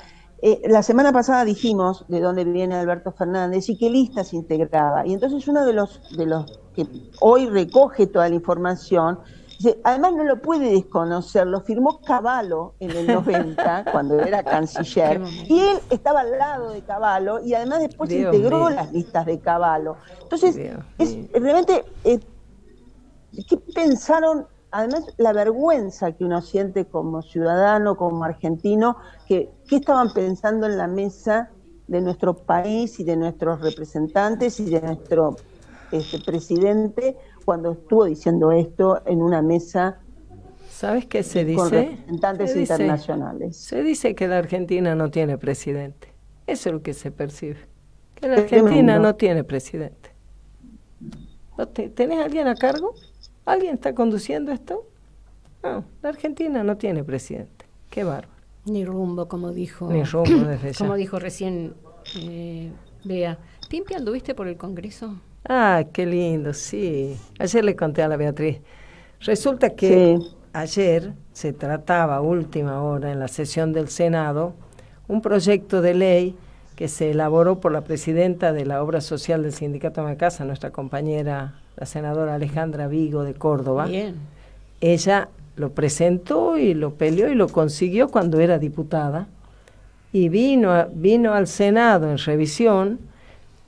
la semana pasada dijimos de dónde viene Alberto Fernández y qué lista se integraba. Y entonces uno de los que hoy recoge toda la información, dice, además no lo puede desconocer, lo firmó Cavallo en el 90, cuando era canciller, y él estaba al lado de Cavallo y además después integró las listas de Cavallo. Entonces, realmente, ¿qué pensaron? Además, la vergüenza que uno siente como ciudadano, como argentino, ¿qué estaban pensando en la mesa de nuestro país y de nuestros representantes y de nuestro presidente cuando estuvo diciendo esto en una mesa? ¿Sabes qué se dice? Con representantes internacionales. Se dice que la Argentina no tiene presidente. Eso es lo que se percibe. Que la Argentina no tiene presidente. ¿Tenés alguien a cargo? ¿Alguien está conduciendo esto? No, la Argentina no tiene presidente. Qué bárbaro. Ni rumbo, como dijo. Ni rumbo desde ya. Como dijo recién Bea. ¿Pimpi, anduviste por el Congreso? Ah, qué lindo, sí. Ayer le conté a la Beatriz. Resulta que ayer se trataba, a última hora, en la sesión del Senado, un proyecto de ley que se elaboró por la presidenta de la Obra Social del Sindicato de Casa, nuestra compañera, la senadora Alejandra Vigo de Córdoba. Bien. Ella lo presentó y lo peleó y lo consiguió cuando era diputada, y vino al Senado en revisión,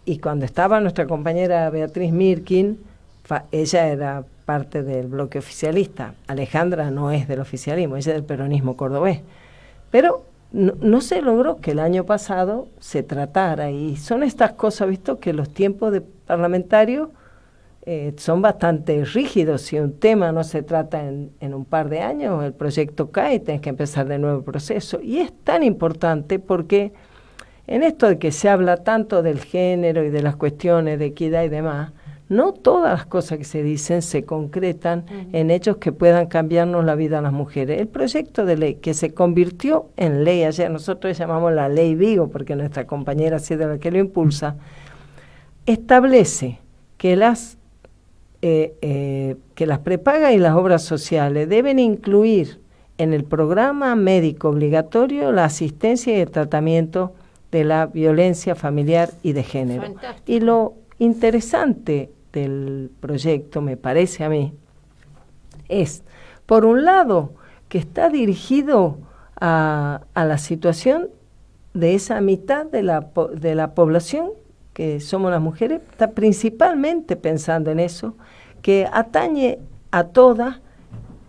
y cuando estaba nuestra compañera Beatriz Mirkin, ella era parte del bloque oficialista. Alejandra no es del oficialismo, ella es del peronismo cordobés. Pero no se logró que el año pasado se tratara, y son estas cosas, visto que los tiempos de parlamentarios son bastante rígidos. Si un tema no se trata en un par de años, el proyecto cae y tenés que empezar de nuevo el proceso. Y es tan importante porque en esto de que se habla tanto del género y de las cuestiones de equidad y demás, no todas las cosas que se dicen se concretan en hechos que puedan cambiarnos la vida a las mujeres. El proyecto de ley que se convirtió en ley ayer, nosotros llamamos la ley Vigo, porque nuestra compañera sí es de la que lo impulsa, establece que las prepagas y las obras sociales deben incluir en el programa médico obligatorio la asistencia y el tratamiento de la violencia familiar y de género. Fantástico. Y lo interesante del proyecto, me parece a mí, es, por un lado, que está dirigido a la situación de esa mitad de la población que somos las mujeres, está principalmente pensando en eso, que atañe a todas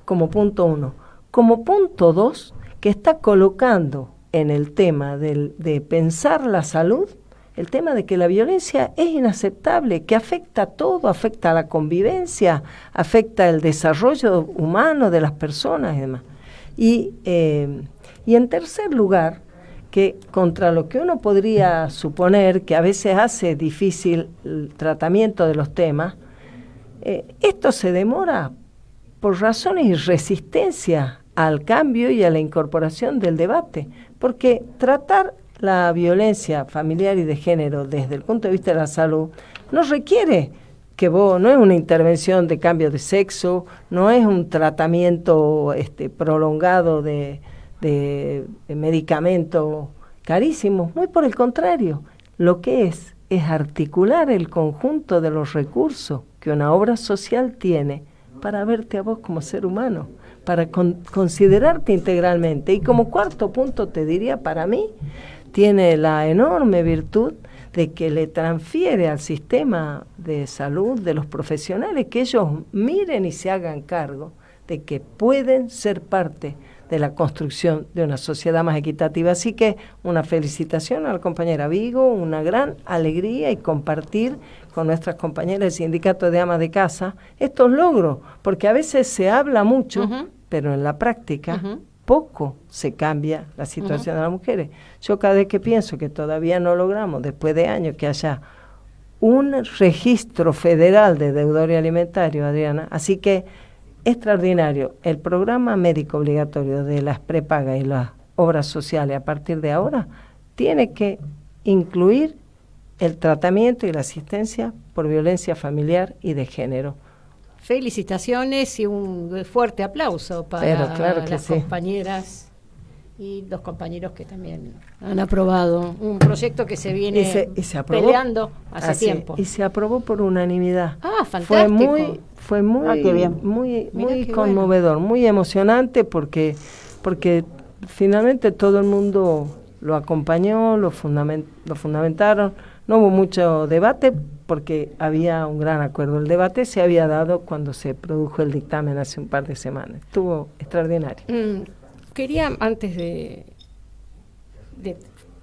como punto uno. Como punto dos, que está colocando en el tema de pensar la salud, el tema de que la violencia es inaceptable, que afecta a todo, afecta a la convivencia, afecta el desarrollo humano de las personas y demás. Y en tercer lugar, que contra lo que uno podría suponer que a veces hace difícil el tratamiento de los temas, esto se demora por razones y resistencia al cambio y a la incorporación del debate, porque tratar la violencia familiar y de género desde el punto de vista de la salud no requiere no es una intervención de cambio de sexo, no es un tratamiento prolongado de medicamentos carísimos, muy por el contrario, lo que es articular el conjunto de los recursos que una obra social tiene para verte a vos como ser humano, para considerarte integralmente. Y como cuarto punto te diría, para mí, tiene la enorme virtud de que le transfiere al sistema de salud de los profesionales que ellos miren y se hagan cargo de que pueden ser parte de la construcción de una sociedad más equitativa. Así que una felicitación a la compañera Vigo, una gran alegría y compartir con nuestras compañeras del Sindicato de Amas de Casa estos logros, porque a veces se habla mucho, pero en la práctica poco se cambia la situación de las mujeres. Yo cada vez que pienso que todavía no logramos, después de años, que haya un registro federal de deudor alimentario, Adriana, así que extraordinario. El programa médico obligatorio de las prepagas y las obras sociales a partir de ahora tiene que incluir el tratamiento y la asistencia por violencia familiar y de género. Felicitaciones y un fuerte aplauso para las compañeras y los compañeros que también han aprobado un proyecto que se viene peleando hace tiempo. Y se aprobó por unanimidad. Ah, fantástico. Fue muy conmovedor, muy emocionante porque finalmente todo el mundo lo acompañó, lo fundamentaron. No hubo mucho debate porque había un gran acuerdo. El debate se había dado cuando se produjo el dictamen hace un par de semanas. Estuvo extraordinario. Quería, antes de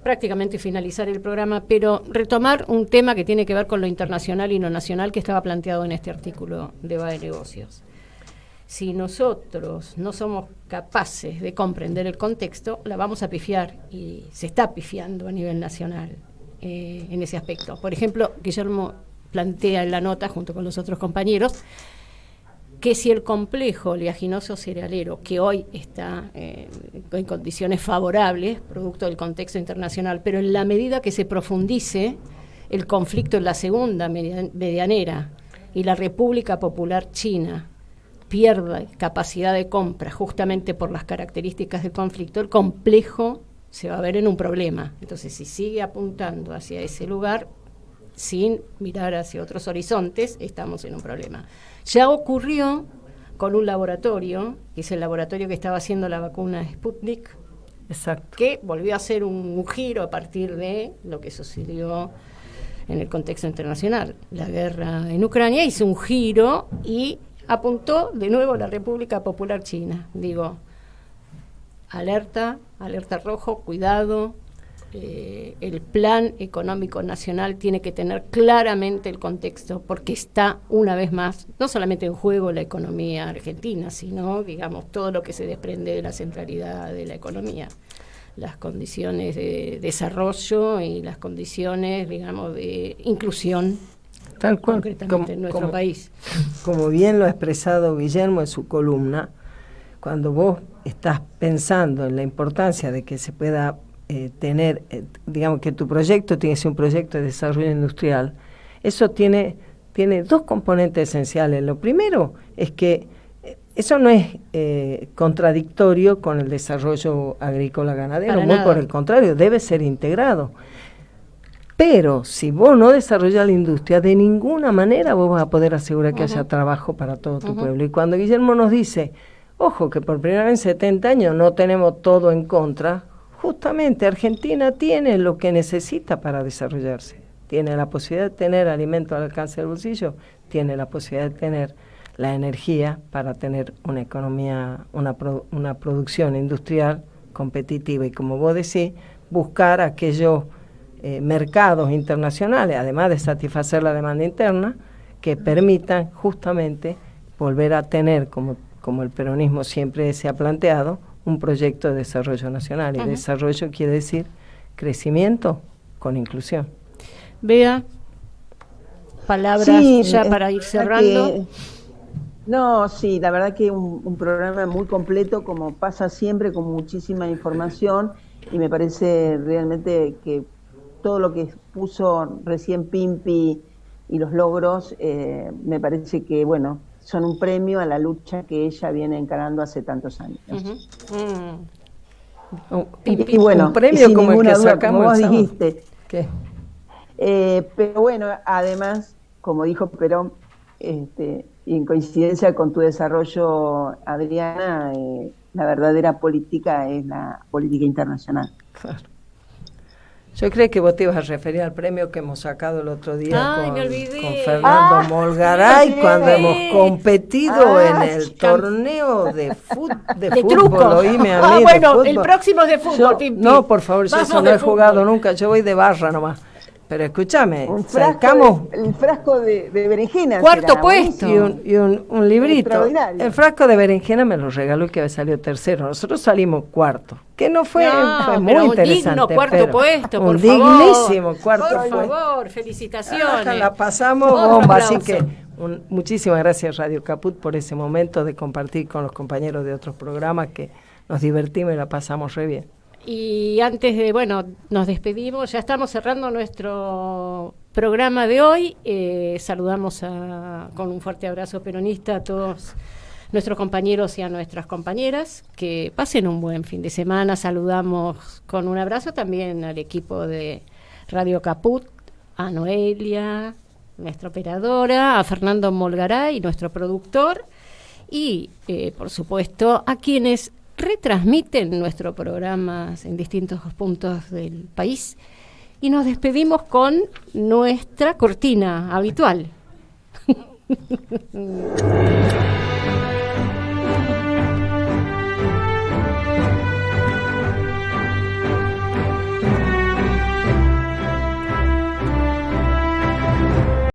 prácticamente finalizar el programa, pero retomar un tema que tiene que ver con lo internacional y lo nacional que estaba planteado en este artículo de Va de Negocios. Si nosotros no somos capaces de comprender el contexto, la vamos a pifiar y se está pifiando a nivel nacional en ese aspecto. Por ejemplo, Guillermo plantea en la nota, junto con los otros compañeros, que si el complejo oleaginoso cerealero, que hoy está en condiciones favorables, producto del contexto internacional, pero en la medida que se profundice el conflicto en la segunda medianera y la República Popular China pierda capacidad de compra justamente por las características del conflicto, el complejo se va a ver en un problema. Entonces, si sigue apuntando hacia ese lugar, sin mirar hacia otros horizontes, estamos en un problema. Ya ocurrió con un laboratorio, que es el laboratorio que estaba haciendo la vacuna Sputnik, exacto, que volvió a hacer un giro a partir de lo que sucedió en el contexto internacional. La guerra en Ucrania hizo un giro y apuntó de nuevo a la República Popular China. Digo, alerta rojo, cuidado. El plan económico nacional tiene que tener claramente el contexto, porque está una vez más no solamente en juego la economía argentina, sino, digamos, todo lo que se desprende de la centralidad de la economía, las condiciones de desarrollo y las condiciones, digamos, de inclusión, tal cual, concretamente en nuestro país. Como bien lo ha expresado Guillermo en su columna, cuando vos estás pensando en la importancia de que se pueda tener, digamos que tu proyecto tiene que ser un proyecto de desarrollo industrial, eso tiene dos componentes esenciales. Lo primero es que eso no es contradictorio con el desarrollo agrícola ganadero, muy por el contrario, debe ser integrado. Pero si vos no desarrollas la industria, de ninguna manera vos vas a poder asegurar que haya trabajo para todo tu pueblo. Y cuando Guillermo nos dice, ojo, que por primera vez en 70 años no tenemos todo en contra, justamente Argentina tiene lo que necesita para desarrollarse. Tiene la posibilidad de tener alimentos al alcance del bolsillo, tiene la posibilidad de tener la energía para tener una economía, una producción industrial competitiva. Y como vos decís, buscar aquellos mercados internacionales, además de satisfacer la demanda interna, que permitan justamente volver a tener, como el peronismo siempre se ha planteado, un proyecto de desarrollo nacional. Y desarrollo quiere decir crecimiento con inclusión. Bea, palabras ya para ir cerrando. Sí, la verdad que un programa muy completo, como pasa siempre, con muchísima información, y me parece realmente que todo lo que puso recién Pimpi y los logros, me parece que, bueno, son un premio a la lucha que ella viene encarando hace tantos años. Y bueno, un premio como el que sacamos, como vos dijiste. ¿Qué? Pero bueno, además, como dijo Perón, y en coincidencia con tu desarrollo, Adriana, la verdadera política es la política internacional. Claro. Yo creo que vos te ibas a referir al premio que hemos sacado el otro día con Fernando Molgaray, cuando hemos competido en el torneo de fútbol. Oíme a mí, bueno, el próximo es de fútbol, Pimpi. No, por favor, yo eso no he jugado nunca, yo voy de barra nomás. Pero escúchame, el frasco de berenjena. Cuarto puesto. Y un librito. Extraordinario. El frasco de berenjena me lo regaló, que salió tercero. Nosotros salimos cuarto. Que no fue, fue muy interesante. Digno cuarto puesto, por dignísimo favor. Cuarto por puesto. favor, felicitaciones. La pasamos bomba, así que muchísimas gracias Radio Caput por ese momento de compartir con los compañeros de otros programas, que nos divertimos y la pasamos re bien. Y antes de, nos despedimos, ya estamos cerrando nuestro programa de hoy. Saludamos con un fuerte abrazo peronista a todos nuestros compañeros y a nuestras compañeras. Que pasen un buen fin de semana. Saludamos con un abrazo también al equipo de Radio Caput, a Noelia, nuestra operadora, a Fernando Molgaray, nuestro productor, y por supuesto a quienes retransmiten nuestros programas en distintos puntos del país. Y nos despedimos con nuestra cortina habitual.